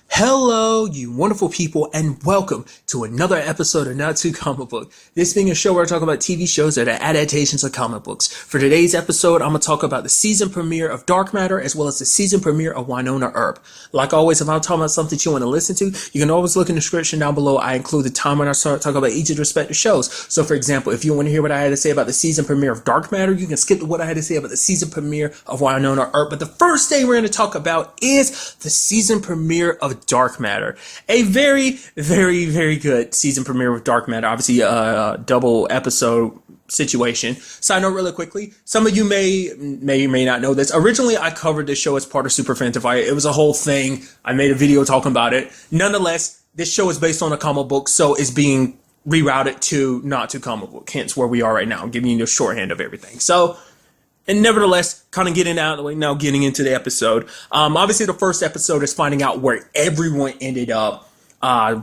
Hello, you wonderful people, and welcome to another episode of Not Too Comic Book. This being a show where I talk about TV shows that are adaptations of comic books. For today's episode, I'm going to talk about the season premiere of Dark Matter as well as the season premiere of Wynonna Earp. Like always, if I'm talking about something you want to listen to, you can always look in the description down below. I include the time when I start talking about each of the respective shows. So, for example, if you want to hear what I had to say about the season premiere of Dark Matter, you can skip to what I had to say about the season premiere of Wynonna Earp. But the first thing we're going to talk about is the season premiere of Dark Matter. A very, very, very good season premiere with Dark Matter. Obviously, a double episode situation. Side note really quickly, some of you may not know this. Originally, I covered this show as part of Super Fantify. It was a whole thing. I made a video talking about it. Nonetheless, this show is based on a comic book, so it's being rerouted to Not To Comic Book, hence where we are right now. I'm giving you the shorthand of everything. So, and nevertheless, kind of getting out of the way now, getting into the episode. Obviously, the first episode is finding out where everyone ended up.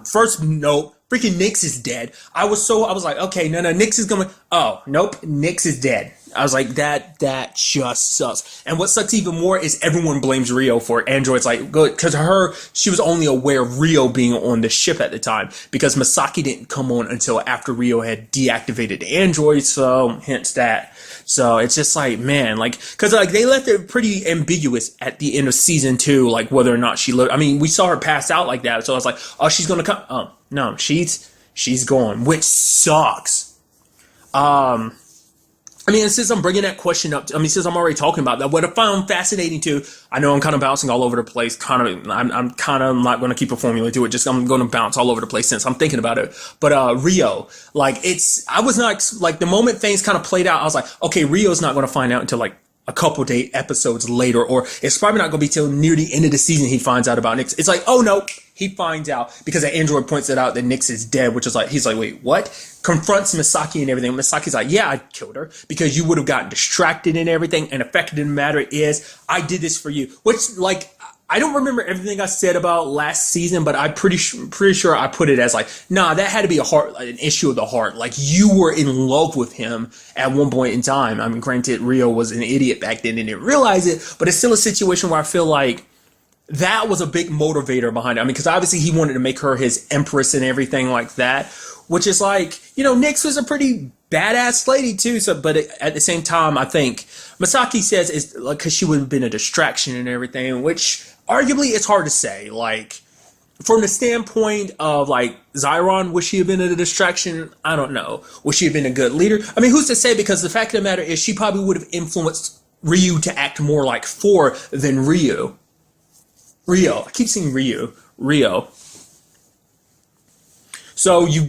First note, freaking Nyx is dead. I was like, okay, no, Nyx is going. Oh, nope, Nyx is dead. I was like, that just sucks. And what sucks even more is everyone blames Rio for it. Android's like, good, because she was only aware of Rio being on the ship at the time, because Masaki didn't come on until after Rio had deactivated the android, so hence that. So it's just like, man, like, because like they left it pretty ambiguous at the end of season 2, like whether or not she lived. I mean, we saw her pass out like that, so I was like, oh, she's gonna come. Oh no, she's gone, which sucks. I mean, since I'm bringing that question up, since I'm already talking about that, what I found fascinating too, I know I'm kind of bouncing all over the place. I'm kind of not going to keep a formula to it. Just I'm going to bounce all over the place since I'm thinking about it. But Rio, like I was not like the moment things kind of played out. I was like, okay, Rio's not going to find out until like a couple day episodes later, or it's probably not going to be till near the end of the season he finds out about Nyx. It's like, oh no, he finds out because the android points it out that Nyx is dead, which is like, he's like, wait, what? Confronts Misaki and everything. Misaki's like, yeah, I killed her because you would have gotten distracted and everything, and the fact of the matter is I did this for you. Which, like, I don't remember everything I said about last season, but I'm pretty sure I put it as like, nah, that had to be an issue of the heart. Like, you were in love with him at one point in time. I mean, granted, Rio was an idiot back then and didn't realize it, but it's still a situation where I feel like that was a big motivator behind it. I mean, because obviously he wanted to make her his empress and everything like that, which is like, you know, Nyx was a pretty badass lady too. So, but at the same time, I think Misaki says it's like because she would have been a distraction and everything, which arguably it's hard to say. Like, from the standpoint of like Zyron, would she have been a distraction? I don't know. Would she have been a good leader? I mean, who's to say? Because the fact of the matter is, she probably would have influenced Ryu to act more like 4 than Rio. I keep saying Rio. So you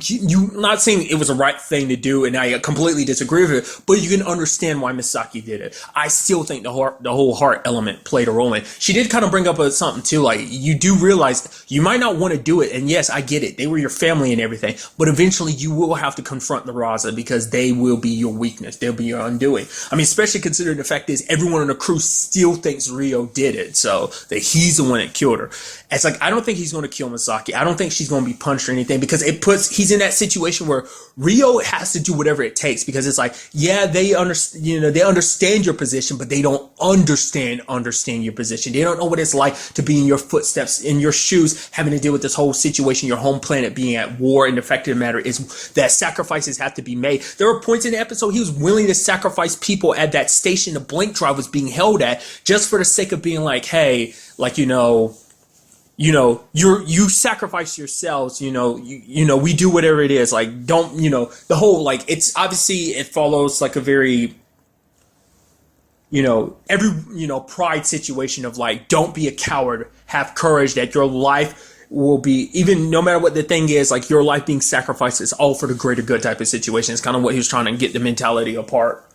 not saying it was the right thing to do, and I completely disagree with it, but you can understand why Misaki did it. I still think the whole heart element played a role in it. She did kind of bring up something too, like you do realize you might not want to do it, and yes, I get it. They were your family and everything, but eventually you will have to confront the Raza because they will be your weakness. They'll be your undoing. I mean, especially considering the fact is everyone on the crew still thinks Rio did it, so that he's the one that killed her. It's like, I don't think he's going to kill Misaki. I don't think she's going to be punched or anything, because he's in that situation where Rio has to do whatever it takes, because it's like, yeah, they understand your position, but they don't understand your position. They don't know what it's like to be in your footsteps, in your shoes, having to deal with this whole situation, your home planet being at war, and the fact of the matter is that sacrifices have to be made. There were points in the episode he was willing to sacrifice people at that station the Blink Drive was being held at, just for the sake of being like, hey, like, you sacrifice yourselves, we do whatever it is. Like, don't, the whole, like, it's obviously, it follows like a very, every, pride situation of like, don't be a coward, have courage, that your life will be, even no matter what the thing is, like your life being sacrificed is all for the greater good type of situation. It's kind of what he was trying to get the mentality apart.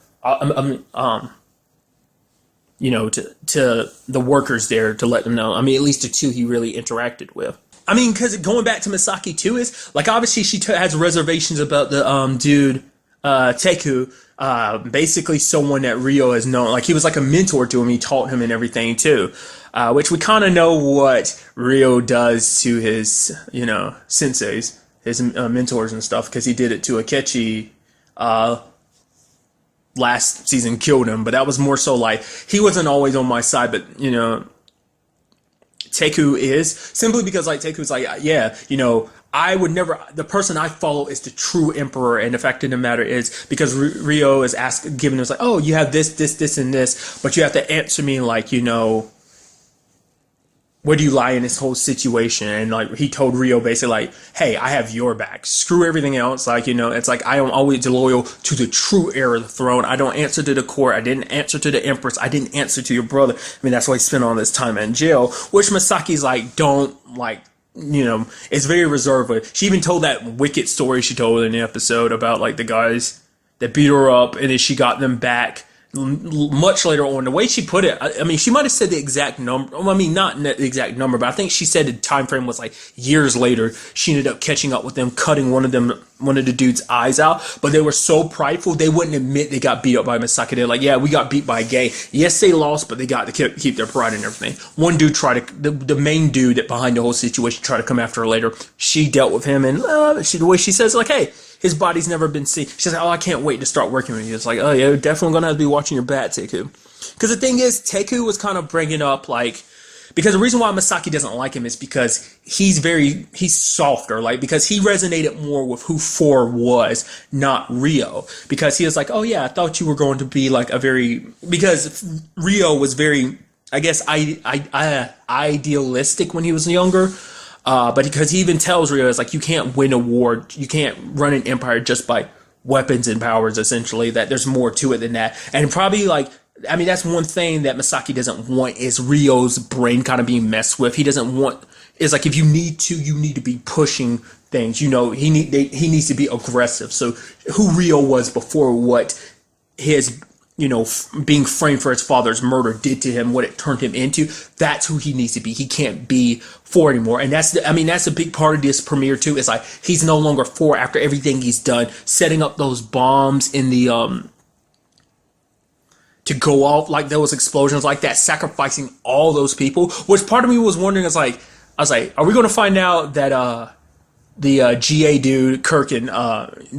To the workers there, to let them know. I mean, at least the 2 he really interacted with. I mean, because going back to Misaki too is, like, obviously she has reservations about the dude, Teku, basically someone that Rio has known. Like, he was like a mentor to him. He taught him and everything too, which we kind of know what Rio does to his, senseis, his mentors and stuff, because he did it to Akechi, last season, killed him, but that was more so like he wasn't always on my side, but Teku is, simply because like Teku's like, yeah, you know, I would never, the person I follow is the true emperor, and the fact of the matter is, because Rio is giving us like, oh, you have this, and this, but you have to answer me like, you know, where do you lie in this whole situation? And like he told Rio basically like, hey, I have your back. Screw everything else. Like, you know, it's like I am always loyal to the true heir of the throne. I don't answer to the court. I didn't answer to the empress. I didn't answer to your brother. I mean, that's why he spent all this time in jail, which Masaki's like, don't like, you know, it's very reserved with. She even told that wicked story she told in the episode about like the guys that beat her up and then she got them back much later on. The way she put it, I mean, she might have said the exact number. Well, I mean, not the exact number, but I think she said the time frame was like years later. She ended up catching up with them, cutting one of the dude's eyes out. But they were so prideful, they wouldn't admit they got beat up by Misaki. They're like, yeah, we got beat by a gang. Yes, they lost, but they got to keep their pride and everything. One dude tried to, the main dude that behind the whole situation tried to come after her later. She dealt with him, and the way she says, like, hey, his body's never been seen. She's like, oh, I can't wait to start working with you. It's like, oh, yeah, you're definitely going to have to be watching your back, Teku. Because the thing is, Teku was kind of bringing up, like, because the reason why Masaki doesn't like him is because he's softer, like, because he resonated more with who 4 was, not Rio. Because he was like, oh, yeah, I thought you were going to be, like, because Rio was very, I guess, idealistic when he was younger. But because he even tells Rio, it's like, you can't win a war, you can't run an empire just by weapons and powers, essentially, that there's more to it than that. And probably, like, I mean, that's one thing that Masaki doesn't want is Rio's brain kind of being messed with. He doesn't want, it's like, if you need to be pushing things, you know, he needs to be aggressive. So who Rio was before what his, you know, being framed for his father's murder did to him, what it turned him into, that's who he needs to be. He can't be 4 anymore. And that's a big part of this premiere too. It's like, he's no longer 4 after everything he's done, setting up those bombs in the, to go off, like those explosions like that, sacrificing all those people, which part of me was wondering, I was like, are we going to find out that, the GA dude, Kirkin,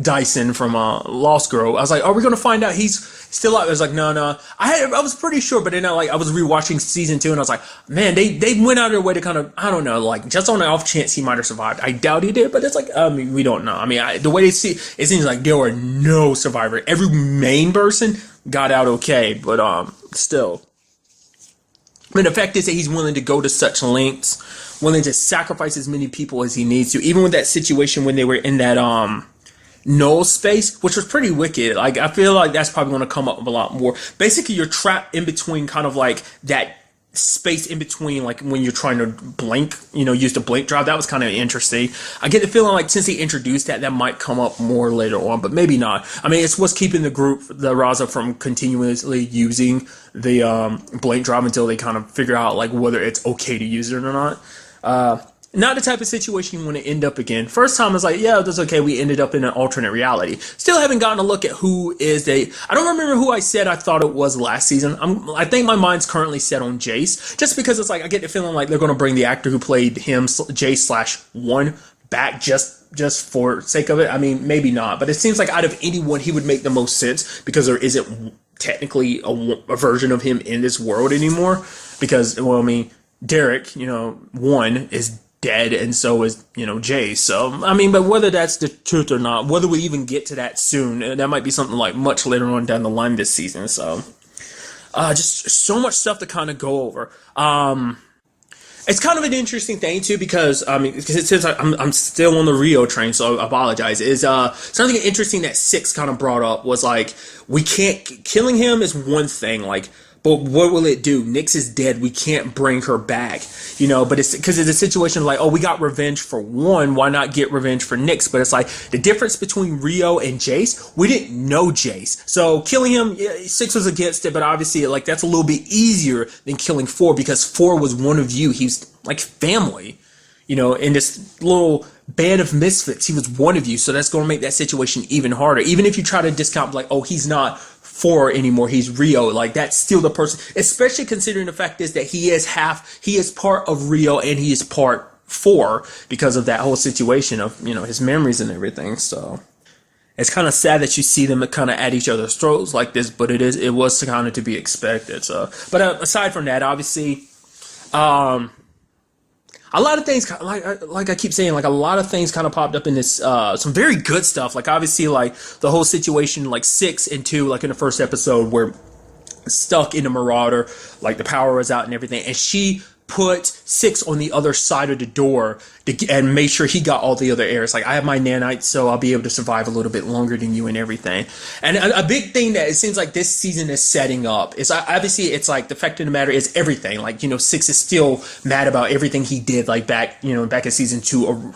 Dyson from Lost Girl, I was like, are we going to find out he's still out? I was like, no. I was pretty sure, but then I was rewatching season 2 and I was like, man, they went out of their way to kind of, I don't know, like, just on the off chance he might have survived. I doubt he did, but it's like, I mean, we don't know. I mean, the way they see it seems like there were no survivors. Every main person got out okay, but still. I mean, the fact is that he's willing to go to such lengths, willing to sacrifice as many people as he needs to, even with that situation when they were in that null space, which was pretty wicked. Like, I feel like that's probably going to come up a lot more. Basically, you're trapped in between, kind of like that space in between, like when you're trying to blink, you know, use the blink drive. That was kind of interesting. I get the feeling like since he introduced that might come up more later on, but maybe not. I mean, it's what's keeping the Raza from continuously using the blink drive until they kind of figure out like whether it's okay to use it or not. Not the type of situation you want to end up again. First time I was like, yeah, that's okay. We ended up in an alternate reality. Still haven't gotten a look at who is I don't remember who I said I thought it was last season. I think my mind's currently set on Jace, just because it's like I get the feeling like they're going to bring the actor who played him, Jace/1, back just for sake of it. I mean, maybe not, but it seems like out of anyone, he would make the most sense because there isn't technically a version of him in this world anymore. Because, well, I mean, Derek, you know, 1 is dead, and so is, you know, Jay. So, I mean, but whether that's the truth or not, whether we even get to that soon, that might be something like much later on down the line this season. So, just so much stuff to kind of go over. It's kind of an interesting thing too, because I mean, since I'm still on the Rio train, so I apologize. Is something interesting that 6 kind of brought up was like, we can't, killing him is one thing, like, but what will it do? Nyx is dead. We can't bring her back, you know. But it's because it's a situation like, oh, we got revenge for 1. Why not get revenge for Nyx? But it's like the difference between Rio and Jace. We didn't know Jace, so killing him, 6 was against it. But obviously, like, that's a little bit easier than killing 4 because 4 was one of you. He's like family, you know. In this little band of misfits, he was one of you. So that's going to make that situation even harder. Even if you try to discount, like, oh, he's not 4 anymore, he's Rio, like, that's still the person, especially considering the fact is that he is part of Rio and he is part 4 because of that whole situation of, you know, his memories and everything. So it's kind of sad that you see them kind of at each other's throats like this, but it was kind of to be expected. So, but aside from that, obviously, a lot of things, like I keep saying, like a lot of things kind of popped up in this, some very good stuff. Like obviously, like the whole situation, like 6 and 2, like in the first episode where stuck in the Marauder, like the power was out and everything, and she put 6 on the other side of the door and made sure he got all the other air. It's like, I have my nanites, so I'll be able to survive a little bit longer than you and everything. And a big thing that it seems like this season is setting up is, obviously, it's like the fact of the matter is everything. Like, 6 is still mad about everything he did, like back in season 2, or,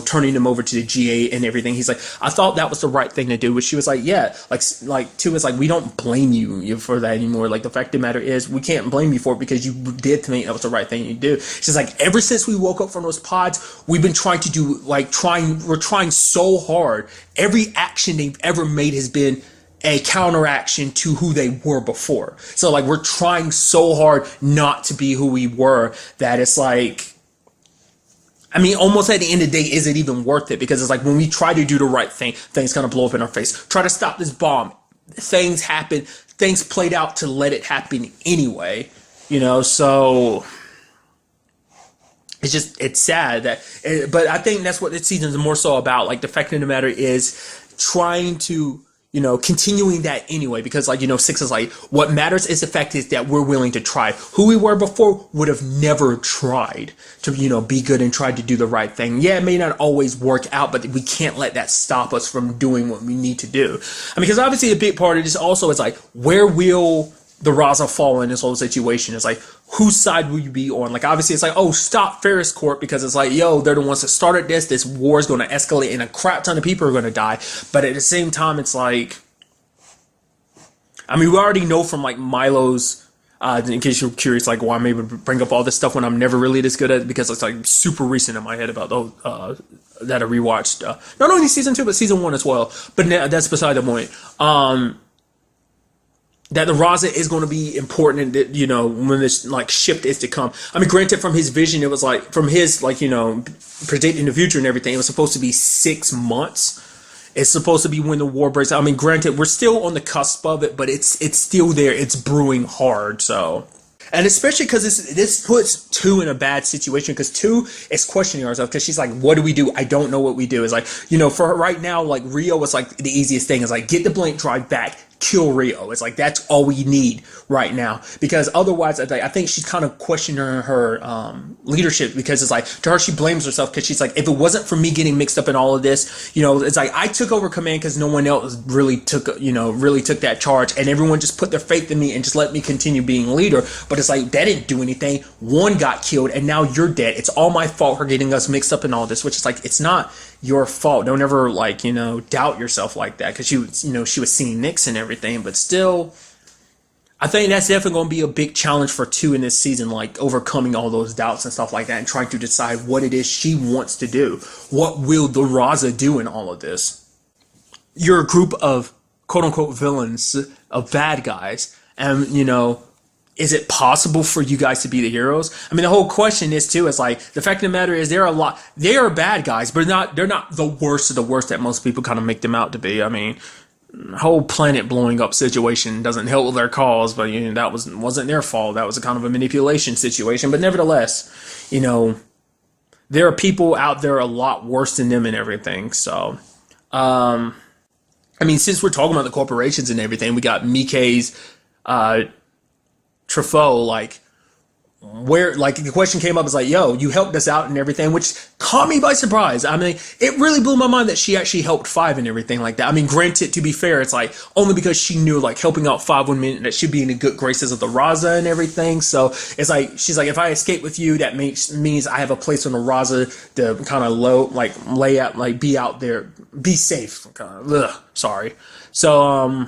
turning him over to the GA and everything. He's like, I thought that was the right thing to do. But she was like, yeah, like 2 is like, we don't blame you for that anymore. Like, the fact of the matter is, we can't blame you for it because you did think that was the right thing to do. She's like, ever since we woke up from those pods, we've been trying to do, we're trying so hard. Every action they've ever made has been a counteraction to who they were before. So like, we're trying so hard not to be who we were that it's like, I mean, almost at the end of the day, is it even worth it? Because it's like, when we try to do the right thing, things kind of blow up in our face. Try to stop this bomb. Things happen. Things played out to let it happen anyway. So it's sad that, but I think that's what this season is more so about. Like, the fact of the matter is trying to, continuing that anyway, because 6 is like, what matters is the fact is that we're willing to try. Who we were before would have never tried to, be good and tried to do the right thing. Yeah, it may not always work out, but we can't let that stop us from doing what we need to do. I mean, because obviously a big part of this also is like, where will the Raza fall in this whole situation? It's like, whose side will you be on? Like, obviously it's like, oh, stop Ferris Corp, because it's like, yo, they're the ones that started this war is going to escalate and a crap ton of people are going to die. But at the same time, it's like, I mean, we already know from like Milo's, in case you're curious, like why I'm able to bring up all this stuff when I'm never really this good at it, because it's like super recent in my head about those, that I rewatched, not only season 2, but season 1 as well. But that's beside the point. That the Raza is going to be important, and when this like shift is to come. I mean, granted, from his vision, it was like, from his predicting the future and everything, it was supposed to be 6 months. It's supposed to be when the war breaks out. I mean, granted, we're still on the cusp of it, but it's still there. It's brewing hard. So, and especially because this puts 2 in a bad situation, because 2 is questioning herself, because she's like, what do we do? I don't know what we do. It's like, for her right now, like Rio was like the easiest thing. Is like, get the blink drive back, kill Rio. It's like, that's all we need right now, because otherwise I think she's kind of questioning her leadership, because it's like, to her, she blames herself, because she's like, if it wasn't for me getting mixed up in all of this, it's like, I took over command because no one else really took that charge, and everyone just put their faith in me and just let me continue being leader. But it's like, that didn't do anything. One got killed and now you're dead. It's all my fault for getting us mixed up in all this, which is like, it's not your fault. Don't ever doubt yourself like that, because she was seeing Nix and everything. But still, I think that's definitely going to be a big challenge for 2 in this season, like overcoming all those doubts and stuff like that, and trying to decide what it is she wants to do. What will the Raza do in all of this? You're a group of quote unquote villains, of bad guys, and is it possible for you guys to be the heroes? I mean, the whole question is too, is like, the fact of the matter is, they are bad guys, but they're not the worst of the worst that most people kind of make them out to be. I mean, whole planet blowing up situation doesn't help with their cause, but that wasn't their fault. That was a kind of a manipulation situation. But nevertheless, there are people out there a lot worse than them and everything. So, I mean, since we're talking about the corporations and everything, we got Mickey's Truffaut, like, where, like, the question came up, is like, yo, you helped us out and everything, which caught me by surprise. I mean, it really blew my mind that she actually helped 5 and everything like that. I mean, granted, to be fair, it's like, only because she knew, like, helping out 5 would mean that she'd be in the good graces of the Raza and everything. So it's like, she's like, if I escape with you, that means I have a place on the Raza to kind of lay out, like, be out there, be safe. Sorry. So,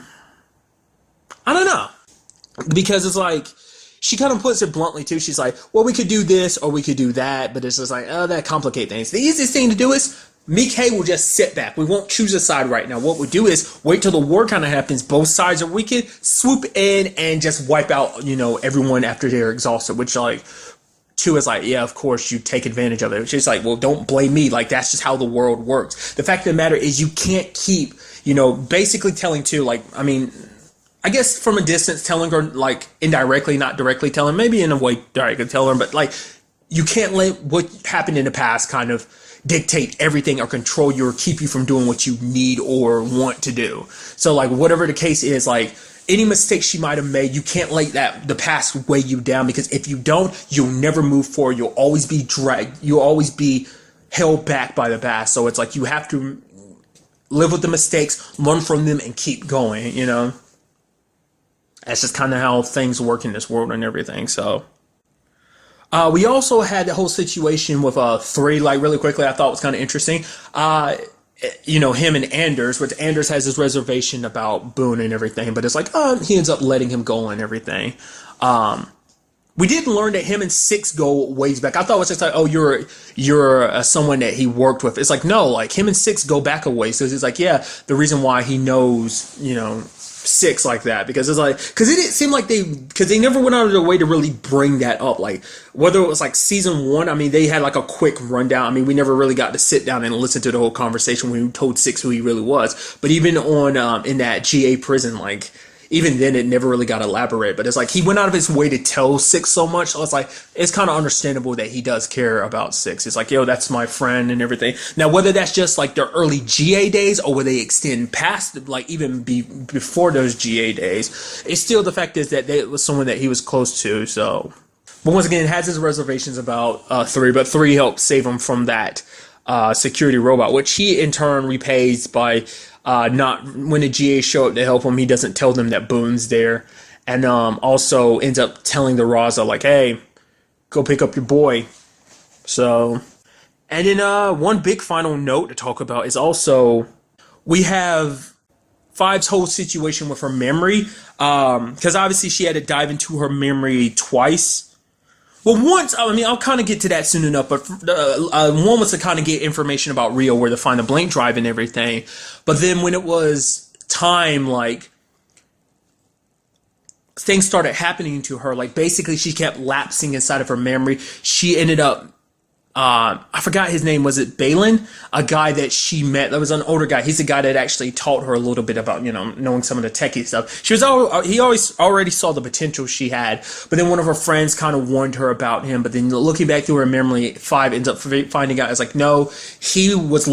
I don't know. Because it's like, she kind of puts it bluntly too. She's like, well, we could do this or we could do that, but it's just like, oh, that complicate things. The easiest thing to do is Mickey will just sit back. We won't choose a side right now. What we do is wait till the war kind of happens. Both sides are weakened, swoop in and just wipe out, everyone after they're exhausted, which like 2 is like, yeah, of course you take advantage of it. She's like, well, don't blame me. Like, that's just how the world works. The fact of the matter is, you can't keep, basically telling 2, like, I mean, I guess from a distance, telling her, like, indirectly, not directly telling, maybe in a way directly tell her, but like, you can't let what happened in the past kind of dictate everything or control you or keep you from doing what you need or want to do. So like whatever the case is, like any mistakes she might have made, you can't let the past weigh you down, because if you don't, you'll never move forward. You'll always be dragged. You'll always be held back by the past. So it's like you have to live with the mistakes, learn from them, and keep going, you know? That's just kind of how things work in this world and everything, so. We also had the whole situation with 3, like really quickly, I thought was kind of interesting. You know, him and Anders, which Anders has his reservation about Boone and everything, but it's like, he ends up letting him go and everything. We did learn that him and Six go ways back. I thought it was just like, oh, you're someone that he worked with. It's like, no, like him and Six go back a ways. So it's like, yeah, the reason why he knows, you know, Six like that, because it's like, because it didn't seem like they never went out of their way to really bring that up. Like whether it was like season 1, I mean, they had like a quick rundown. I mean, we never really got to sit down and listen to the whole conversation when we told Six who he really was. But even on in that GA prison, like even then it never really got elaborated. But it's like he went out of his way to tell Six so much. So it's like, it's kind of understandable that he does care about Six. It's like, yo, that's my friend and everything. Now, whether that's just like their early GA days or whether they extend past, like even before those GA days, it's still the fact is that it was someone that he was close to. So, but once again, has his reservations about 3, but 3 helped save him from that security robot, which he in turn repays by not when the GA show up to help him, he doesn't tell them that Boone's there, and also ends up telling the Raza like, hey, go pick up your boy. So, and then one big final note to talk about is also we have Five's whole situation with her memory, because obviously she had to dive into her memory twice. Well, once, I mean, I'll kind of get to that soon enough, but one was to kind of get information about Rio, where to find the blank drive and everything. But then when it was time, like, things started happening to her. Like, basically, she kept lapsing inside of her memory. She ended up, I forgot his name. Was it Balin? A guy that she met. That was an older guy. He's the guy that actually taught her a little bit about, you know, knowing some of the techie stuff. He always already saw the potential she had. But then one of her friends kind of warned her about him. But then looking back through her memory, Five ends up finding out. It's like, no, he was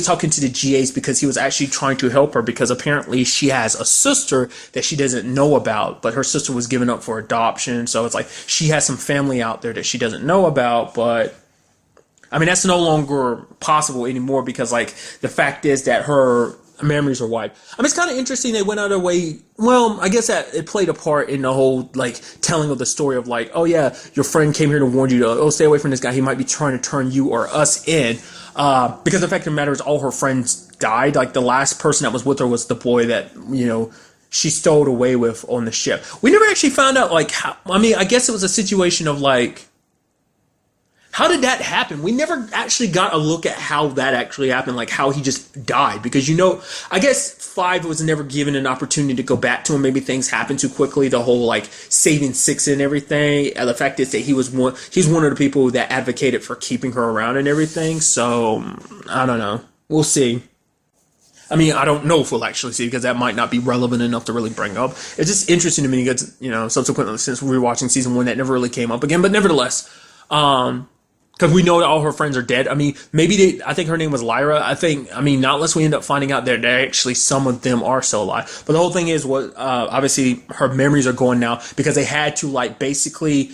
talking to the GAs because he was actually trying to help her, because apparently she has a sister that she doesn't know about, but her sister was given up for adoption. So it's like she has some family out there that she doesn't know about, but I mean, that's no longer possible anymore, because, like, the fact is that her memories are wiped. I mean, it's kind of interesting they went out of their way. Well, I guess that it played a part in the whole, like, telling of the story of, like, oh, yeah, your friend came here to warn you to, oh, stay away from this guy. He might be trying to turn you or us in. Because the fact of the matter is all her friends died. Like, the last person that was with her was the boy that, you know, she stowed away with on the ship. We never actually found out, like, how, I mean, I guess it was a situation of, like, how did that happen? We never actually got a look at how that actually happened, like how he just died. Because, you know, I guess Five was never given an opportunity to go back to him. Maybe things happened too quickly. The whole, like, saving Six and everything. And the fact is that he's one of the people that advocated for keeping her around and everything. So, I don't know. We'll see. I mean, I don't know if we'll actually see, because that might not be relevant enough to really bring up. It's just interesting to me, because, you know, subsequently, since we were watching season 1, that never really came up again. But nevertheless, because we know that all her friends are dead. I mean, maybe I think her name was Lyra. Not unless we end up finding out that actually some of them are still alive. But the whole thing is, obviously her memories are going now, because they had to, like, basically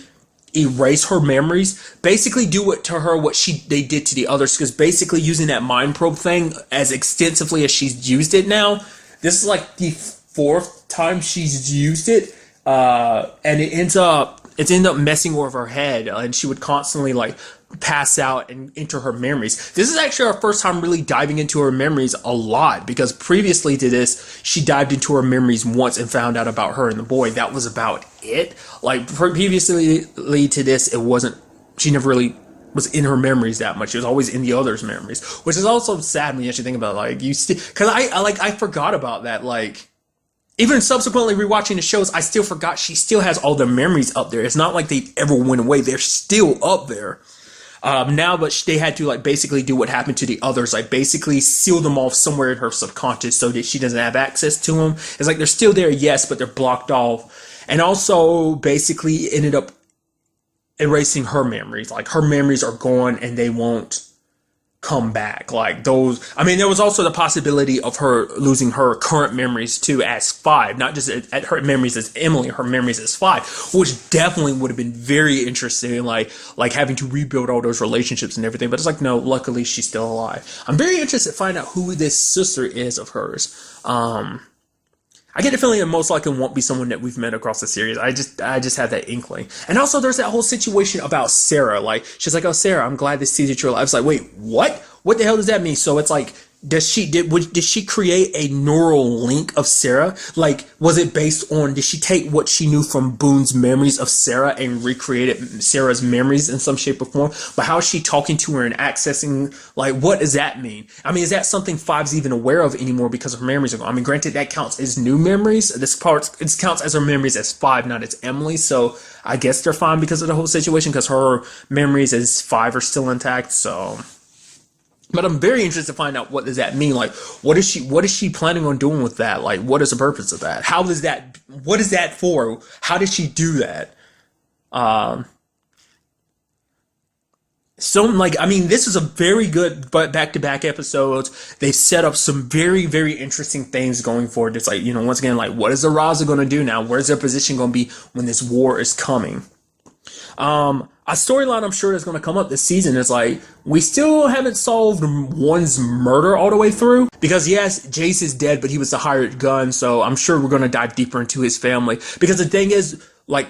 erase her memories, basically do it to her what they did to the others, because basically using that mind probe thing as extensively as she's used it now, this is like the 4th time she's used it, and it ends up messing with her head, and she would constantly, like, pass out and enter her memories. This is actually our first time really diving into her memories a lot, because previously to this, she dived into her memories once and found out about her and the boy. That was about it. Like, previously to this, she never really was in her memories that much. She was always in the others' memories, which is also sad when you actually think about it. Like, because I forgot about that. Like, even subsequently rewatching the shows, I still forgot she still has all the memories up there. It's not like they ever went away. They're still up there. Now, but they had to, like, basically do what happened to the others, like, basically seal them off somewhere in her subconscious so that she doesn't have access to them. It's like they're still there, yes, but they're blocked off. And also basically ended up erasing her memories. Like her memories are gone and they won't come back. Like those, I mean, there was also the possibility of her losing her current memories too as 5, not just at her memories as Emily, her memories as 5, which definitely would have been very interesting, like having to rebuild all those relationships and everything. But it's like, no, luckily she's still alive. I'm very interested to find out who this sister is of hers. I get the feeling it most likely won't be someone that we've met across the series. I just have that inkling. And also there's that whole situation about Sarah. Like, she's like, oh, Sarah, I'm glad to see that you're alive. I was like, wait, what? What the hell does that mean? So it's like, did she create a neural link of Sarah? Like, was it based on, did she take what she knew from Boone's memories of Sarah and recreated Sarah's memories in some shape or form? But how is she talking to her and accessing, like, what does that mean? I mean, is that something Five's even aware of anymore because her memories are gone? I mean, granted, that counts as new memories. It counts as her memories as 5, not as Emily. So I guess they're fine because of the whole situation, because her memories as 5 are still intact. So, but I'm very interested to find out, what does that mean? Like, what is she planning on doing with that? Like, what is the purpose of that? What is that for? How did she do that? So, like, I mean, this is a very good back-to-back episodes. They've set up some very, very interesting things going forward. It's like, once again, like, what is the Raza going to do now? Where's their position going to be when this war is coming? A storyline I'm sure is going to come up this season is like, we still haven't solved One's murder all the way through, because yes, Jace is dead, but he was the hired gun, so I'm sure we're going to dive deeper into his family, because the thing is, like,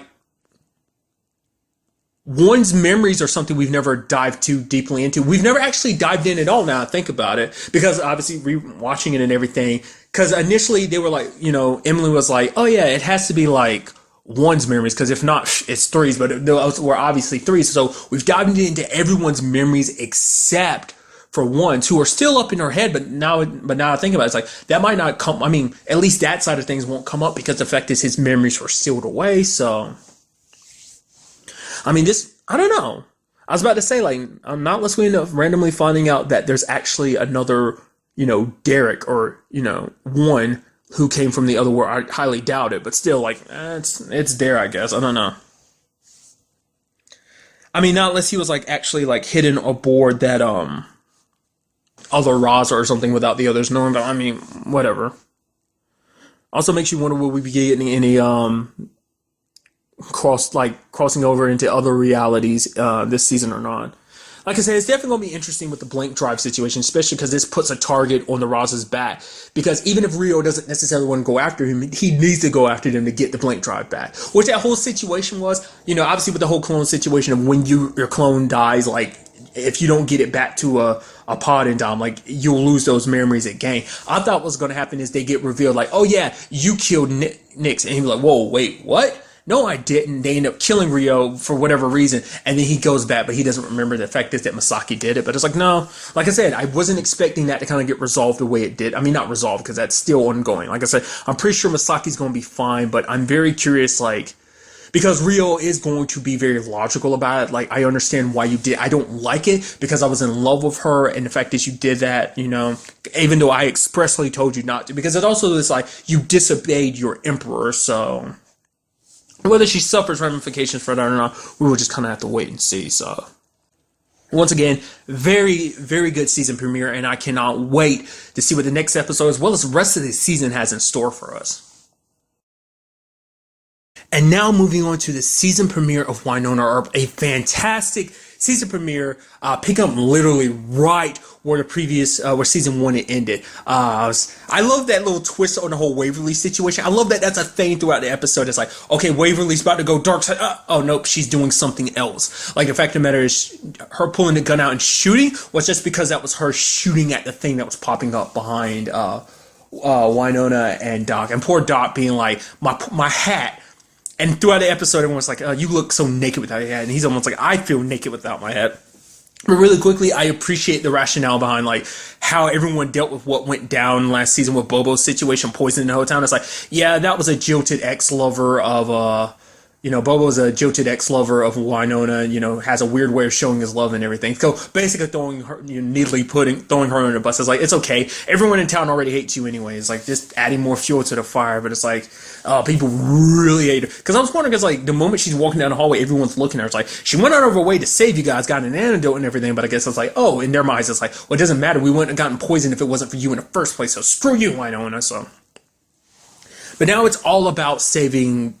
One's memories are something we've never dived too deeply into. We've never actually dived in at all, now I think about it, because obviously rewatching it and everything, because initially they were like, Emily was like, oh yeah, it has to be like One's memories, because if not, it's 3's, but those were obviously 3's. So we've dived into everyone's memories except for One's, who are still up in her head. But now I think about it, it's like, that might not come. I mean, at least that side of things won't come up, because the fact is his memories were sealed away. So, I mean, I don't know. I was about to say, like, not unless we end up randomly finding out that there's actually another, Derek or, One who came from the other world. I highly doubt it, but still, like, it's there, I guess. I don't know. I mean, not unless he was, like, actually, like, hidden aboard that, other Raza or something without the others knowing, but I mean, whatever. Also makes you wonder, will we be getting any, crossing over into other realities, this season or not? Like I said, it's definitely going to be interesting with the blank drive situation, especially because this puts a target on the Raza's back. Because even if Rio doesn't necessarily want to go after him, he needs to go after them to get the blank drive back. Which that whole situation was, obviously with the whole clone situation of when your clone dies, like, if you don't get it back to a pod in time, like, you'll lose those memories again. I thought what's going to happen is they get revealed, like, oh yeah, you killed Nyx. And he'd be like, whoa, wait, what? No, I didn't. They end up killing Rio for whatever reason, and then he goes back, but he doesn't remember. The fact is that Masaki did it. But it's like, no, like I said, I wasn't expecting that to kind of get resolved the way it did. I mean, not resolved, because that's still ongoing. Like I said, I'm pretty sure Masaki's going to be fine, but I'm very curious, like, because Rio is going to be very logical about it. Like, I understand why you did. I don't like it because I was in love with her, and the fact that you did that, even though I expressly told you not to, because it also is like, you disobeyed your emperor, so whether she suffers ramifications for that or not, we will just kind of have to wait and see. So, once again, very, very good season premiere, and I cannot wait to see what the next episode, as well as the rest of the season, has in store for us. And now moving on to the season premiere of Wynonna Earp, a fantastic season premiere, picking up literally right where the previous, where season 1 it ended. I love that little twist on the whole Waverly situation. I love that that's a thing throughout the episode. It's like, okay, Waverly's about to go dark side. Oh, nope, she's doing something else. Like, the fact of the matter is, her pulling the gun out and shooting was just because that was her shooting at the thing that was popping up behind, Wynonna and Doc. And poor Doc being like, my hat. And throughout the episode, everyone's like, you look so naked without your hat. And he's almost like, I feel naked without my hat. But really quickly, I appreciate the rationale behind, like, how everyone dealt with what went down last season with Bobo's situation, poisoning the whole town. It's like, yeah, that was a jilted ex-lover of Bobo's a jilted ex-lover of Wynonna, has a weird way of showing his love and everything. So basically throwing her, neatly throwing her under the bus. It's like, it's okay. Everyone in town already hates you anyway. It's like just adding more fuel to the fire. But it's like, people really hate her. Because I was wondering, because like the moment she's walking down the hallway, everyone's looking at her. It's like, she went out of her way to save you guys, got an antidote and everything. But I guess it's like, oh, in their minds, it's like, well, it doesn't matter. We wouldn't have gotten poisoned if it wasn't for you in the first place. So screw you, Wynonna. So. But now it's all about saving,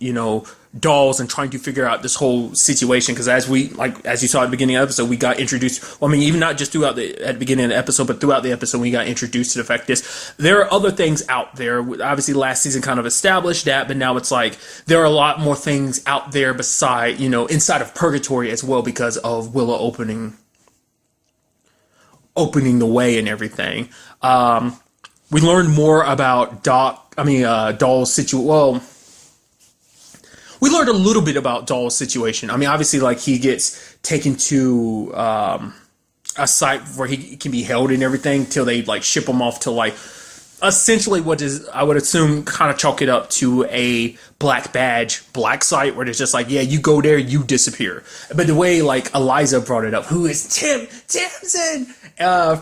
dolls and trying to figure out this whole situation. Because as you saw at the beginning of the episode, we got introduced. Well, I mean, even not just at the beginning of the episode, but throughout the episode, we got introduced to the fact is there are other things out there. Obviously, last season kind of established that, but now it's like there are a lot more things out there beside, inside of Purgatory as well, because of Willow opening the way and everything. We learned more about Doll's situation. Well, we learned a little bit about Doll's situation. I mean, obviously, like, he gets taken to a site where he can be held and everything till they, like, ship him off to, like, essentially what is, I would assume, kind of chalk it up to a black site where it's just like, yeah, you go there, you disappear. But the way, like, Eliza brought it up, who is Tamsin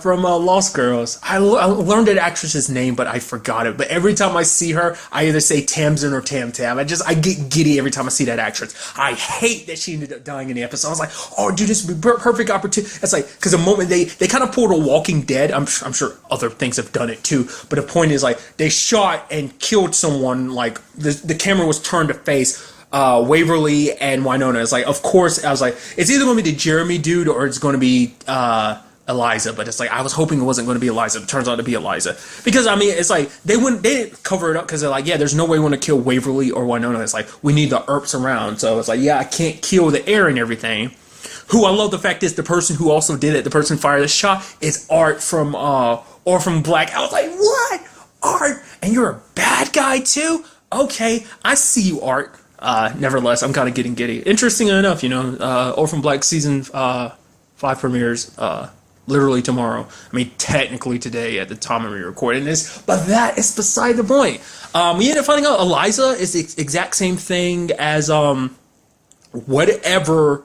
from Lost Girls. I learned that actress's name, but I forgot it. But every time I see her, I either say Tamsin or Tam Tam. I get giddy every time I see that actress. I hate that she ended up dying in the episode. I was like, oh, dude, this would be perfect opportunity. It's like, because the moment they kind of pulled a Walking Dead. I'm sure other things have done it too. But the point is, like, they shot and killed someone. Like, the camera was turned to face Waverly and Wynonna. It's like, of course, I was like, it's either going to be the Jeremy dude or it's going to be Eliza. But it's like, I was hoping it wasn't going to be Eliza. It turns out to be Eliza. Because, I mean, it's like, they didn't cover it up because they're like, yeah, there's no way we want to kill Waverly or Wynonna. It's like, we need the Earps around. So it's like, yeah, I can't kill the air and everything. Who I love the fact is the person who also did it, the person fired the shot, is Art from Orphan Black. I was like, what? Art? And you're a bad guy too? Okay, I see you, Art. Nevertheless, I'm kind of getting giddy. Interesting enough, Orphan Black season 5 premieres literally tomorrow. I mean, technically today at the time of me recording this, but that is beside the point. We ended up finding out Eliza is the exact same thing as whatever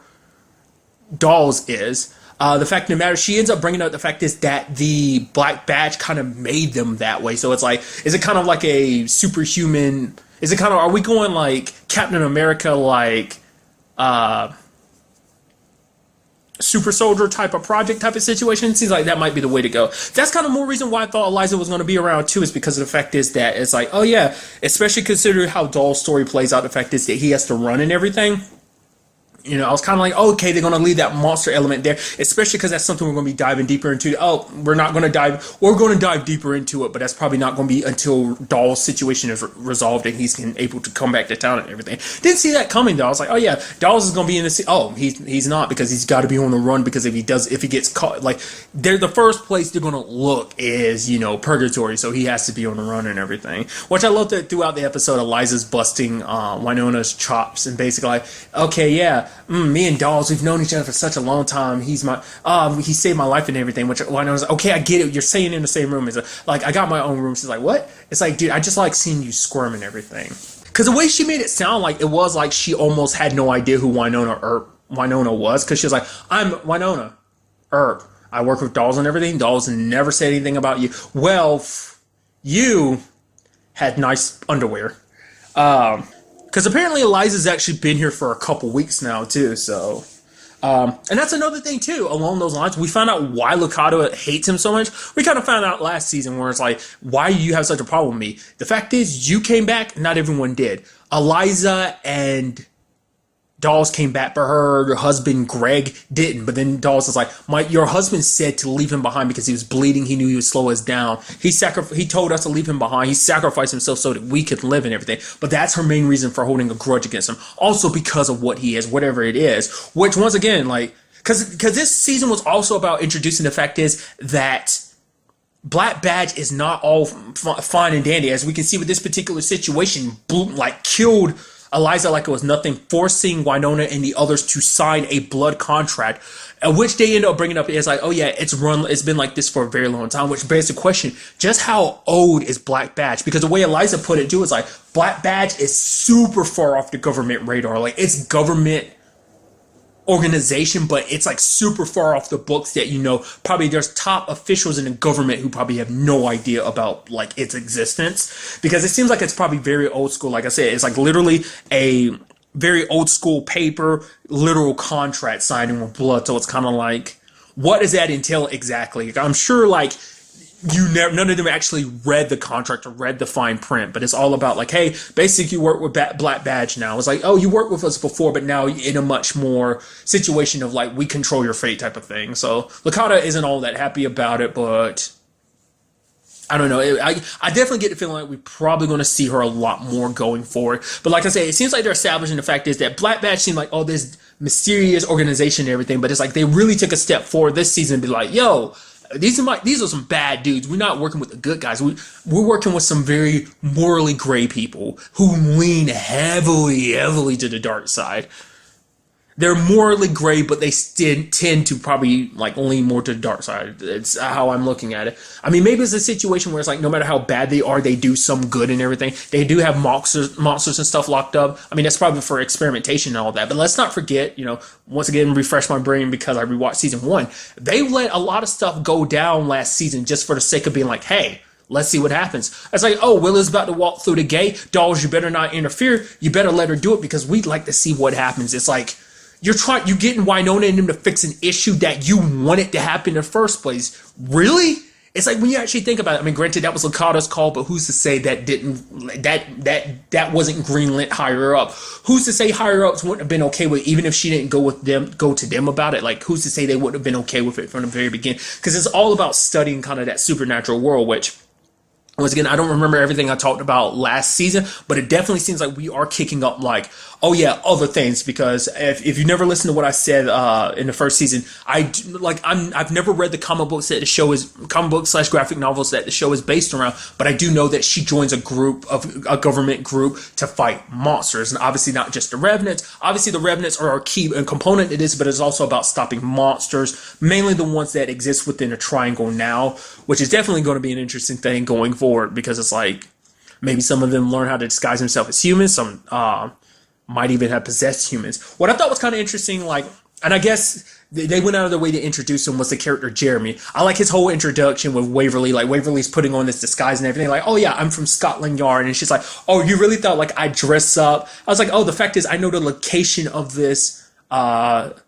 Dolls is. The fact of the matter, she ends up bringing up the fact is that the Black Badge kind of made them that way. So it's like, is it kind of like a superhuman? Is it kind of, are we going like Captain America, like super soldier type of project type of situation? Seems like that might be the way to go. That's kind of more reason why I thought Eliza was going to be around too, is because of the fact is that it's like, oh yeah, especially considering how Doll's story plays out, the fact is that he has to run and everything. I was kind of like, okay, they're going to leave that monster element there, especially because that's something we're going to be diving deeper into. Oh, we're going to dive deeper into it, but that's probably not going to be until Doll's situation is resolved and he's able to come back to town and everything. Didn't see that coming though. I was like, oh yeah, Dolls is going to be in the oh, he's not, because he's got to be on the run, because if he gets caught, like, they're the first place they're going to look is, Purgatory, so he has to be on the run and everything. Which I love that throughout the episode, Eliza's busting Wynonna's chops and basically like, okay, yeah, me and Dolls, we've known each other for such a long time. He saved my life and everything. Which Wynonna's like, okay, I get it. You're staying in the same room. It's like, I got my own room. She's like, what? It's like, dude, I just like seeing you squirm and everything. Because the way she made it sound like it was like she almost had no idea who Wynonna was. Because she was like, I'm Wynonna Earp. I work with Dolls and everything. Dolls never said anything about you. Well, you had nice underwear. Because apparently Eliza's actually been here for a couple weeks now, too, so... and that's another thing, too, along those lines. We found out why Lucado hates him so much. We kind of found out last season where it's like, why do you have such a problem with me? The fact is, you came back, not everyone did. Eliza and Dolls came back, but her husband, Greg, didn't. But then Dolls is like, your husband said to leave him behind because he was bleeding. He knew he would slow us down. He told us to leave him behind. He sacrificed himself so that we could live and everything. But that's her main reason for holding a grudge against him. Also because of what he is, whatever it is. Which, once again, like, because this season was also about introducing the fact is that Black Badge is not all fine and dandy. As we can see with this particular situation, killed Eliza like it was nothing, forcing Wynonna and the others to sign a blood contract, which they end up bringing up is like, oh yeah, it's been like this for a very long time, which begs the question, just how old is Black Badge? Because the way Eliza put it too is like, Black Badge is super far off the government radar. Like, it's government organization, but it's like super far off the books that, you know, probably there's top officials in the government who probably have no idea about like its existence, because it seems like it's probably very old school. Like I said, it's like literally a very old school paper, literal contract signing with blood. So it's kind of like, what does that entail exactly? I'm sure like none of them actually read the contract or read the fine print, but it's all about like, hey, basically you work with Black Badge now. It's like, oh, you worked with us before, but now in a much more situation of like, we control your fate type of thing. So Lakata isn't all that happy about it, but I don't know. I definitely get the feeling like we're probably going to see her a lot more going forward. But like I say, it seems like they're establishing the fact is that Black Badge seemed like, oh, this mysterious organization and everything, but it's like they really took a step forward this season and be like, yo, these are some bad dudes. We're not working with the good guys. We're working with some very morally gray people who lean heavily to the dark side. They're morally gray, but they still tend to probably like lean more to the dark side. It's how I'm looking at it. I mean, maybe it's a situation where it's like no matter how bad they are, they do some good and everything. They do have monsters and stuff locked up. I mean, that's probably for experimentation and all that. But let's not forget, you know, once again, refresh my brain because I rewatched season 1. They let a lot of stuff go down last season just for the sake of being like, hey, let's see what happens. It's like, oh, Willa's about to walk through the gate. Dolls, you better not interfere. You better let her do it because we'd like to see what happens. It's like, you're getting Wynonna and them to fix an issue that you wanted to happen in the first place. Really? It's like when you actually think about it. I mean, granted, that was Lakata's call, but who's to say that wasn't greenlit higher up? Who's to say higher ups wouldn't have been okay with, even if she didn't go to them about it? Like, who's to say they wouldn't have been okay with it from the very beginning? Because it's all about studying kind of that supernatural world, which, once again, I don't remember everything I talked about last season, but it definitely seems like we are kicking up like, oh yeah, other things. Because if you never listened to what I said in the first season, I've never read the comic books that the show is comic books / graphic novels that the show is based around, but I do know that she joins a government group to fight monsters, and obviously not just the Revenants. Obviously, the Revenants are a key component to this, but it's also about stopping monsters, mainly the ones that exist within a triangle now, which is definitely going to be an interesting thing going forward, because it's like maybe some of them learn how to disguise themselves as humans. Some might even have possessed humans. What I thought was kind of interesting, like, and I guess they went out of their way to introduce him, was the character Jeremy. I like his whole introduction with Waverly. Like, Waverly's putting on this disguise and everything. Like, oh yeah, I'm from Scotland Yard. And she's like, oh, you really thought like I dress up? I was like, oh, the fact is I know the location of this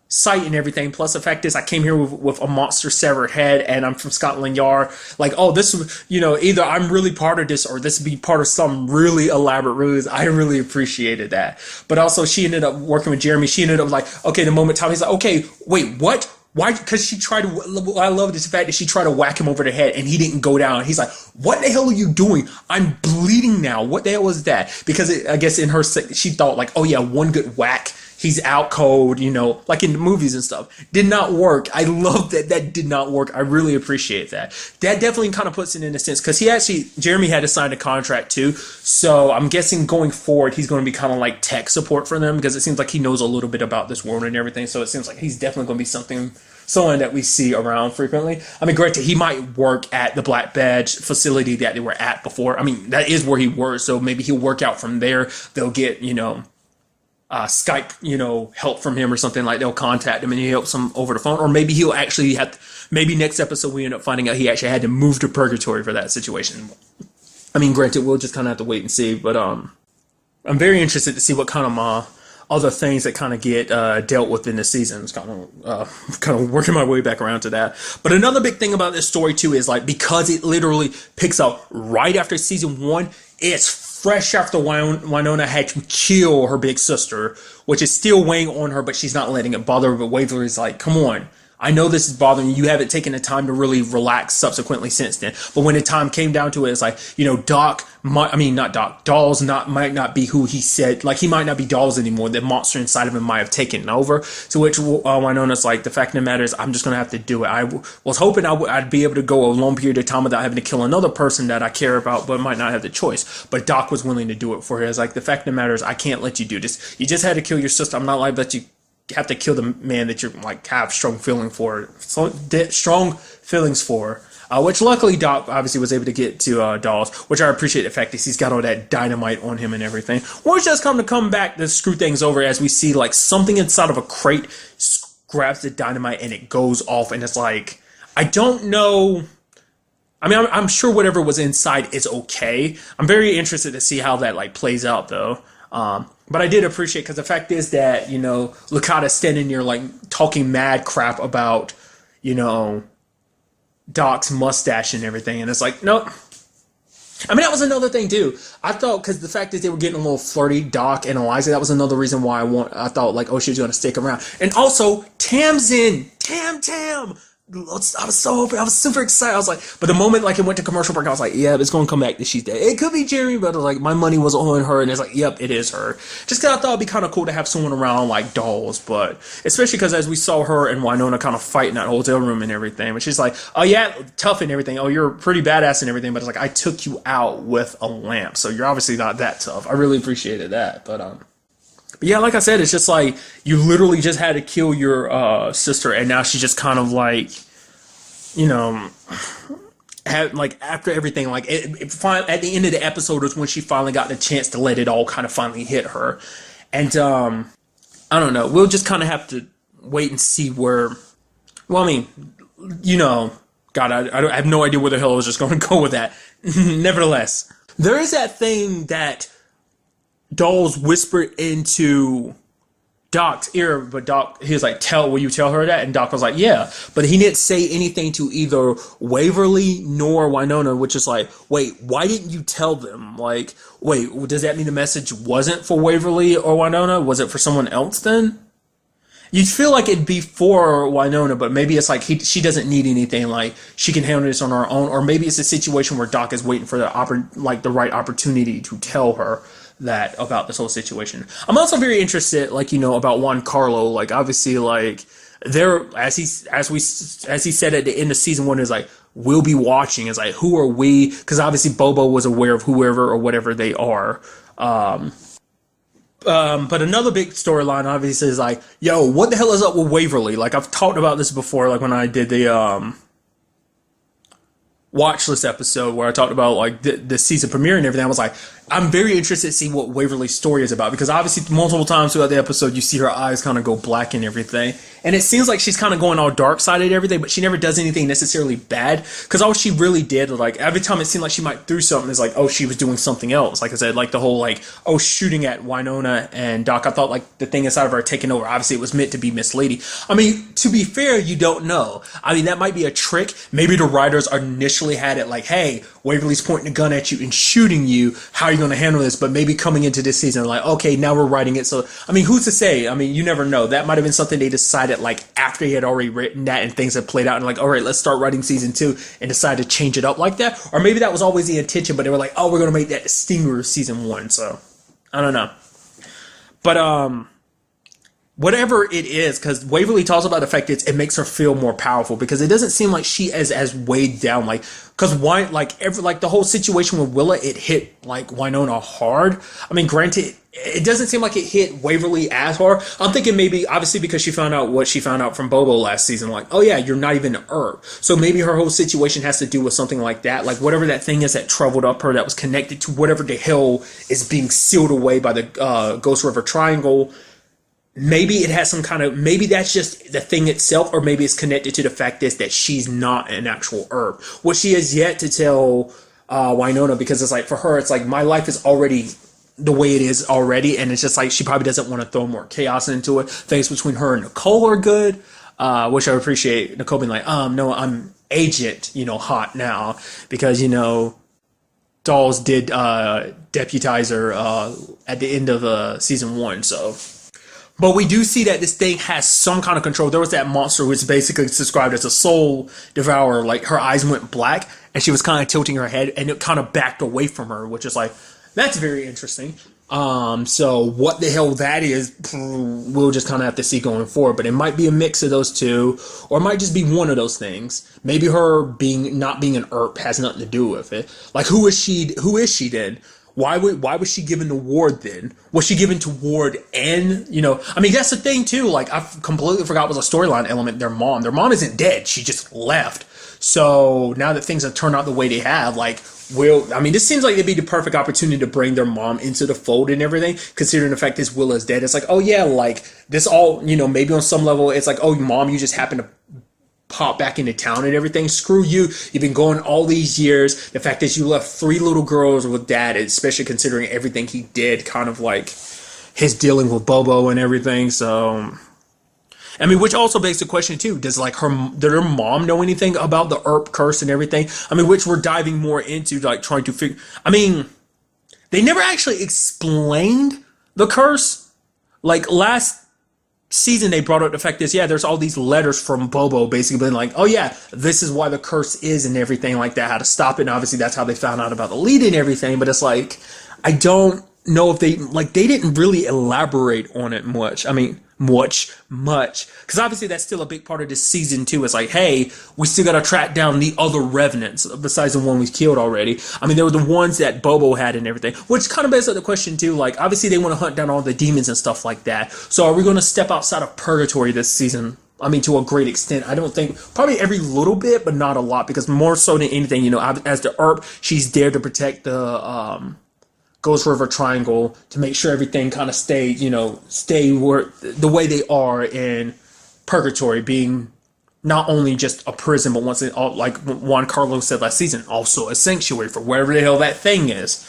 site and everything. Plus the fact is I came here with a monster severed head and I'm from Scotland Yard. Like, oh, this, you know, either I'm really part of this or this would be part of some really elaborate ruse. I really appreciated that. But also she ended up working with Jeremy. She ended up like, okay, the moment Tommy's like, okay, wait, what? Why? Because she tried to, I love this fact that she tried to whack him over the head and he didn't go down. He's like, what the hell are you doing? I'm bleeding now. What the hell was that? Because I guess in her, she thought like, oh yeah, one good whack, he's out cold, you know, like in the movies and stuff. Did not work. I love that that did not work. I really appreciate that. That definitely kind of puts it in a sense, because Jeremy had to sign a contract too. So I'm guessing going forward, he's going to be kind of like tech support for them, because it seems like he knows a little bit about this world and everything. So it seems like he's definitely going to be someone that we see around frequently. I mean, granted, he might work at the Black Badge facility that they were at before. I mean, that is where he works. So maybe he'll work out from there. They'll get, you know, Skype, you know, help from him or something. Like they'll contact him and he helps them over the phone, or maybe he'll actually maybe next episode we end up finding out he actually had to move to purgatory for that situation. I mean, granted, we'll just kind of have to wait and see, but I'm very interested to see what kind of other things that kind of get dealt with in the season. It's kind of working my way back around to that. But another big thing about this story too is like, because it literally picks up right after season 1, it's fresh after Wynonna had to kill her big sister, which is still weighing on her, but she's not letting it bother her. But Waverly's like, come on, I know this is bothering you. You haven't taken the time to really relax subsequently since then. But when the time came down to it, it's like, Dolls might not be who he said. Like, he might not be Dolls anymore. The monster inside of him might have taken over. To which Wynonna's like, the fact of the matter is, I'm just going to have to do it. I was hoping I'd be able to go a long period of time without having to kill another person that I care about, but might not have the choice. But Doc was willing to do it for her. It's like, the fact of the matter is, I can't let you do this. You just had to kill your sister. I'm not like that you have to kill the man that you're like have strong feelings for, which luckily Doc obviously was able to get to Dolls, which I appreciate the fact that he's got all that dynamite on him and everything. Which does come back to screw things over as we see like something inside of a crate grabs the dynamite and it goes off, and it's like, I don't know. I mean, I'm sure whatever was inside is okay. I'm very interested to see how that like plays out though. But I did appreciate, because the fact is that, Licata's standing there like talking mad crap about, Doc's mustache and everything. And it's like, nope. I mean, that was another thing too. I thought, because the fact is they were getting a little flirty, Doc and Eliza, that was another reason why I thought like, oh, she's going to stick around. And also, Tam's in. Tam. I was super excited. I was like, but the moment like it went to commercial break, I was like, yeah, it's going to come back that she's dead. It could be Jeremy, but like my money was on her, and it's like, yep, it is her. Just because I thought it'd be kind of cool to have someone around like Dolls, but especially because as we saw her and Wynonna kind of fight in that hotel room and everything, but she's like, oh yeah, tough and everything. Oh, you're pretty badass and everything, but it's like, I took you out with a lamp, so you're obviously not that tough. I really appreciated that, but yeah, like I said, it's just like you literally just had to kill your sister, and now she's just kind of like, like after everything, like at the end of the episode was when she finally got the chance to let it all kind of finally hit her, and I don't know. We'll just kind of have to wait and see where. Well, I mean, God, I have no idea where the hell I was just going to go with that. Nevertheless, there is that thing that Dolls whispered into Doc's ear, but Doc, he was like, will you tell her that? And Doc was like, yeah. But he didn't say anything to either Waverly nor Wynonna, which is like, wait, why didn't you tell them? Like, wait, does that mean the message wasn't for Waverly or Wynonna? Was it for someone else then? You'd feel like it'd be for Wynonna, but maybe it's like she doesn't need anything. Like, she can handle this on her own. Or maybe it's a situation where Doc is waiting for the right opportunity to tell her that about this whole situation. I'm also very interested, like, about Juan Carlo. Like, obviously, like, there, as he said at the end of season 1, is like, we'll be watching. It's like, who are we? Because obviously Bobo was aware of whoever or whatever they are. But another big storyline obviously is like, yo, what the hell is up with Waverly? Like, I've talked about this before, like when I did the watch list episode where I talked about like the season premiere and everything. I was like, I'm very interested to see what Waverly's story is about, because obviously multiple times throughout the episode you see her eyes kind of go black and everything, and it seems like she's kind of going all dark sided and everything, but she never does anything necessarily bad, because all she really did, like every time it seemed like she might do something, is like, oh, she was doing something else. Like I said, like the whole like, oh, shooting at Wynonna and Doc, I thought like the thing inside of her taking over, obviously it was meant to be Miss Lady. I mean, to be fair, you don't know. I mean, that might be a trick. Maybe the writers initially had it like, hey, Waverly's pointing a gun at you and shooting you, how are you going to handle this? But maybe coming into this season, like, okay, now we're writing it. So, I mean, who's to say? I mean, you never know. That might have been something they decided, like, after he had already written that and things had played out, and like, all right, let's start writing season 2, and decide to change it up like that. Or maybe that was always the intention, but they were like, oh, we're going to make that the stinger of season 1. So, I don't know. But, whatever it is, because Waverly talks about the fact that it makes her feel more powerful, because it doesn't seem like she is as weighed down, like, because why, like the whole situation with Willa, it hit like Wynonna hard. I mean, granted, it doesn't seem like it hit Waverly as hard. I'm thinking maybe, obviously, because she found out what she found out from Bobo last season, like, oh yeah, you're not even an Earp. So maybe her whole situation has to do with something like that, like whatever that thing is that troubled up her, that was connected to whatever the hell is being sealed away by the Ghost River Triangle. Maybe it has some kind of, maybe that's just the thing itself, or maybe it's connected to the fact that she's not an actual Earp. What she has yet to tell Wynonna, because it's like, for her, it's like, my life is already the way it is already, and it's just like, she probably doesn't want to throw more chaos into it. Things between her and Nicole are good, which I appreciate. Nicole being like, no, I'm Agent, Hot now, because, Dolls did deputize her at the end of season 1, so. But we do see that this thing has some kind of control. There was that monster who was basically described as a soul devourer. Like her eyes went black and she was kind of tilting her head and it kind of backed away from her, which is like, that's very interesting. So what the hell that is, we'll just kind of have to see going forward. But it might be a mix of those two, or it might just be one of those things. Maybe her not being an Earp has nothing to do with it. Like, who is she then? Why was she given the ward then? Was she given to Ward and, I mean, that's the thing too. Like, I completely forgot was a storyline element. Their mom isn't dead. She just left. So now that things have turned out the way they have, like, this seems like it'd be the perfect opportunity to bring their mom into the fold and everything, considering the fact this Willa is dead. It's like, oh yeah, like this all, maybe on some level, it's like, oh, mom, you just happen to pop back into town and everything. Screw you. You've been going all these years. The fact that you left 3 little girls with dad, especially considering everything he did, kind of like his dealing with Bobo and everything. So, I mean, which also begs the question too, did her mom know anything about the Earp curse and everything? I mean, which we're diving more into, like trying to figure, I mean, they never actually explained the curse. Like last season they brought up the fact that there's all these letters from Bobo basically being like, oh yeah, this is why the curse is and everything like that, how to stop it. And obviously that's how they found out about the lead and everything. But it's like, I don't know if they didn't really elaborate on it much. I mean, much, because obviously that's still a big part of this season too. It's like, hey, we still got to track down the other revenants besides the one we killed already. I mean, there were the ones that Bobo had and everything, which kind of begs up the question too. Like, obviously they want to hunt down all the demons and stuff like that. So are we going to step outside of purgatory this season? I mean, to a great extent. I don't think, probably every little bit, but not a lot, because more so than anything, as the Earp, she's there to protect the Ghost River Triangle, to make sure everything kind of stay where the way they are in purgatory, being not only just a prison, but once like Juan Carlos said last season, also a sanctuary for wherever the hell that thing is.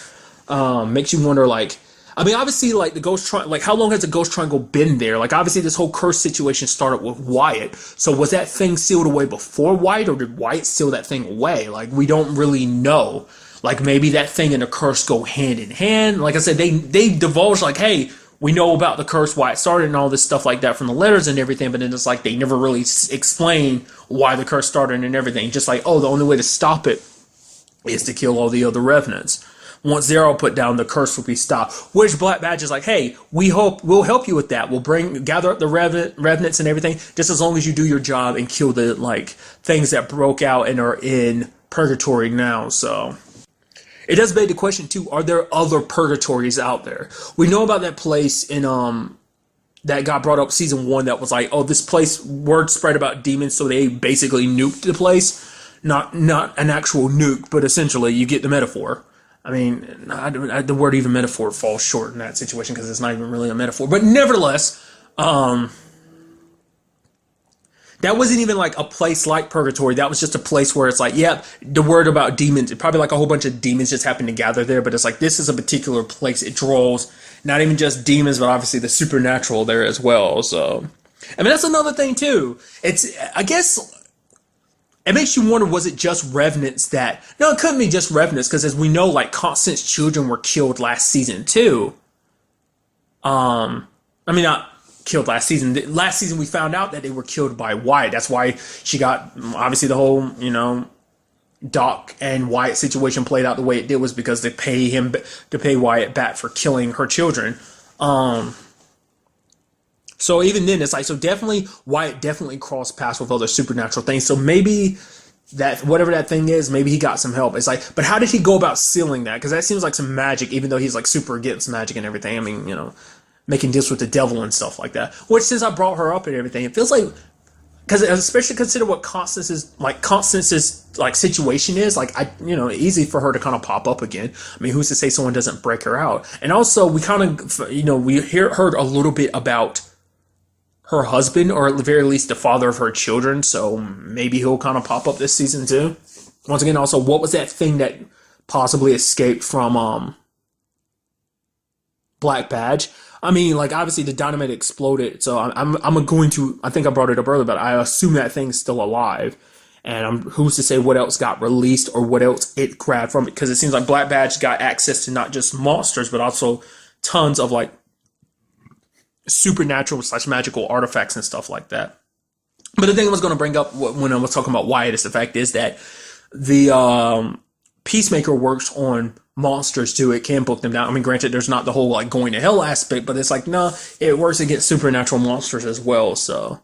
Makes you wonder, like, I mean, obviously, like the Ghost Triangle, like how long has the Ghost Triangle been there? Like, obviously, this whole curse situation started with Wyatt. So was that thing sealed away before Wyatt, or did Wyatt seal that thing away? Like, we don't really know. Like, maybe that thing and the curse go hand in hand. Like I said, they divulge, like, hey, we know about the curse, why it started and all this stuff like that from the letters and everything, but then it's like they never really explain why the curse started and everything. Just like, oh, the only way to stop it is to kill all the other revenants. Once they're all put down, the curse will be stopped. Which Black Badge is like, hey, we'll help you with that. We'll gather up the revenants and everything, just as long as you do your job and kill the, like, things that broke out and are in purgatory now. So it does beg the question too, are there other purgatories out there? We know about that place in that got brought up season 1 that was like, oh, this place, word spread about demons, so they basically nuked the place. Not an actual nuke, but essentially you get the metaphor. I mean, the word even metaphor falls short in that situation because it's not even really a metaphor. But nevertheless, that wasn't even like a place like purgatory. That was just a place where it's like, yeah, the word about demons, probably like a whole bunch of demons just happened to gather there. But it's like, this is a particular place. It draws not even just demons, but obviously the supernatural there as well. So, I mean, that's another thing too. I guess it makes you wonder, was it just revenants that, no, it couldn't be just revenants, because as we know, like, Constance's children were killed last season too. I mean, not killed last season. Last season we found out that they were killed by Wyatt. That's why she got, obviously the whole, Doc and Wyatt situation played out the way it did, was because they pay Wyatt back for killing her children. So even then, it's like, so definitely, Wyatt definitely crossed paths with other supernatural things. So maybe that, whatever that thing is, maybe he got some help. It's like, but how did he go about sealing that? Because that seems like some magic, even though he's like super against magic and everything. I mean, making deals with the devil and stuff like that. Which, since I brought her up and everything, it feels like, because especially consider what Constance's like situation is, like, easy for her to kind of pop up again. I mean, who's to say someone doesn't break her out? And also, we kind of, we heard a little bit about her husband, or at the very least the father of her children, so maybe he'll kind of pop up this season too. Once again, also, what was that thing that possibly escaped from Black Badge? I mean, like, obviously the dynamite exploded, so I'm going to, I think I brought it up earlier, but I assume that thing's still alive. And who's to say what else got released or what else it grabbed from it? Because it seems like Black Badge got access to not just monsters, but also tons of, like, supernatural / magical artifacts and stuff like that. But the thing I was going to bring up when I was talking about why it is the fact is that the Peacemaker works on monsters too. It can book them down. I mean, granted, there's not the whole like going to hell aspect, but it's like, no, it works against supernatural monsters as well. So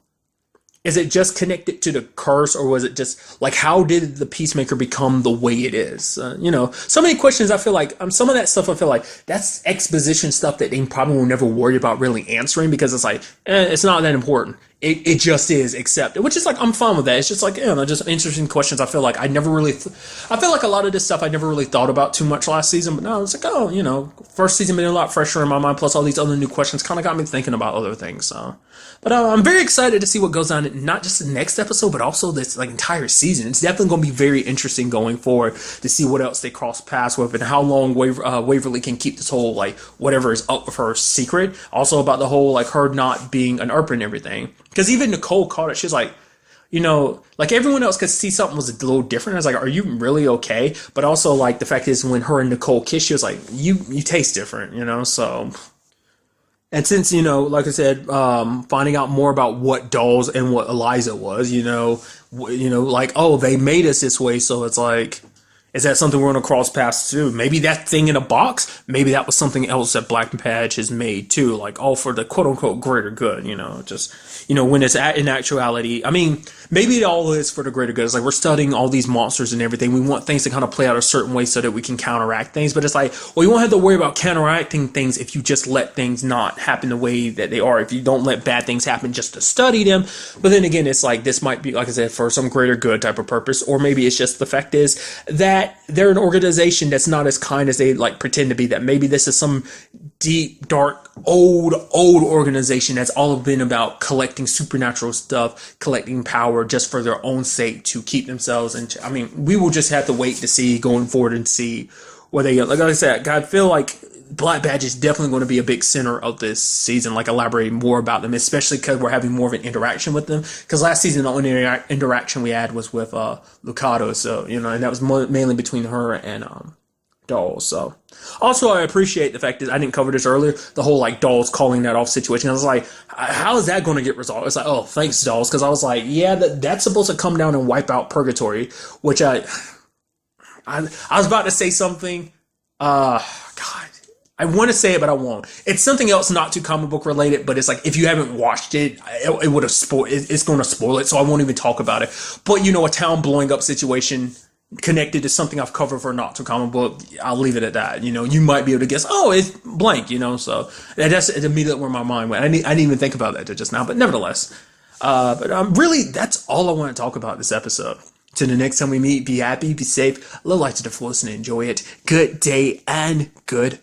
is it just connected to the curse, or was it just like, how did the Peacemaker become the way it is? So many questions. I feel like some of that stuff, I feel like that's exposition stuff that they probably will never worry about really answering, because it's like, it's not that important. It just is accepted, which is like, I'm fine with that. It's just like, just interesting questions. I feel like I never really, I feel like a lot of this stuff I never really thought about too much last season, but now it's like, first season been a lot fresher in my mind. Plus all these other new questions kind of got me thinking about other things. So, but I'm very excited to see what goes on, not just the next episode, but also this like entire season. It's definitely going to be very interesting going forward to see what else they cross paths with, and how long Waverly can keep this whole like whatever is up with her secret. Also about the whole like her not being an Earp and everything. Because even Nicole caught it. She's like, like everyone else could see something was a little different. I was like, are you really okay? But also like the fact is when her and Nicole kissed, she was like, you taste different, so. And since, like I said, finding out more about what Dolls and what Eliza was, like, oh, they made us this way. So it's like, is that something we're going to cross paths to? Maybe that thing in a box, maybe that was something else that Black Badge has made too, like all for the quote unquote greater good, when it's in actuality, I mean, maybe it all is for the greater good. It's like we're studying all these monsters and everything. We want things to kind of play out a certain way so that we can counteract things. But it's like, well, you won't have to worry about counteracting things if you just let things not happen the way that they are. If you don't let bad things happen just to study them. But then again, it's like this might be, like I said, for some greater good type of purpose. Or maybe it's just the fact is that they're an organization that's not as kind as they like pretend to be. That maybe this is some deep, dark, old organization that's all been about collecting supernatural stuff, collecting power just for their own sake to keep themselves. And I mean, we will just have to wait to see going forward and see where they get. Like I said, I feel like Black Badge is definitely going to be a big center of this season, like elaborating more about them, especially because we're having more of an interaction with them. Because last season, the only interaction we had was with Lucado, so, and that was mainly between her and Dolls. So also I appreciate the fact that I didn't cover this earlier, the whole like Dolls calling that off situation. I was like, how is that going to get resolved? It's like, oh, thanks, Dolls, because I was like, yeah, that's supposed to come down and wipe out Purgatory, which I was about to say something, God, I want to say it, but I won't. It's something else not too comic book related, but it's like, if you haven't watched it, it would have spoiled, it's going to spoil it, so I won't even talk about it. But, a town blowing up situation connected to something I've covered for not too comic book, I'll leave it at that. You might be able to guess, oh, it's blank, so that's immediately where my mind went. I didn't even think about that just now, but nevertheless. But really, that's all I want to talk about this episode. Till the next time we meet, be happy, be safe, live life to the fullest, and enjoy it. Good day and good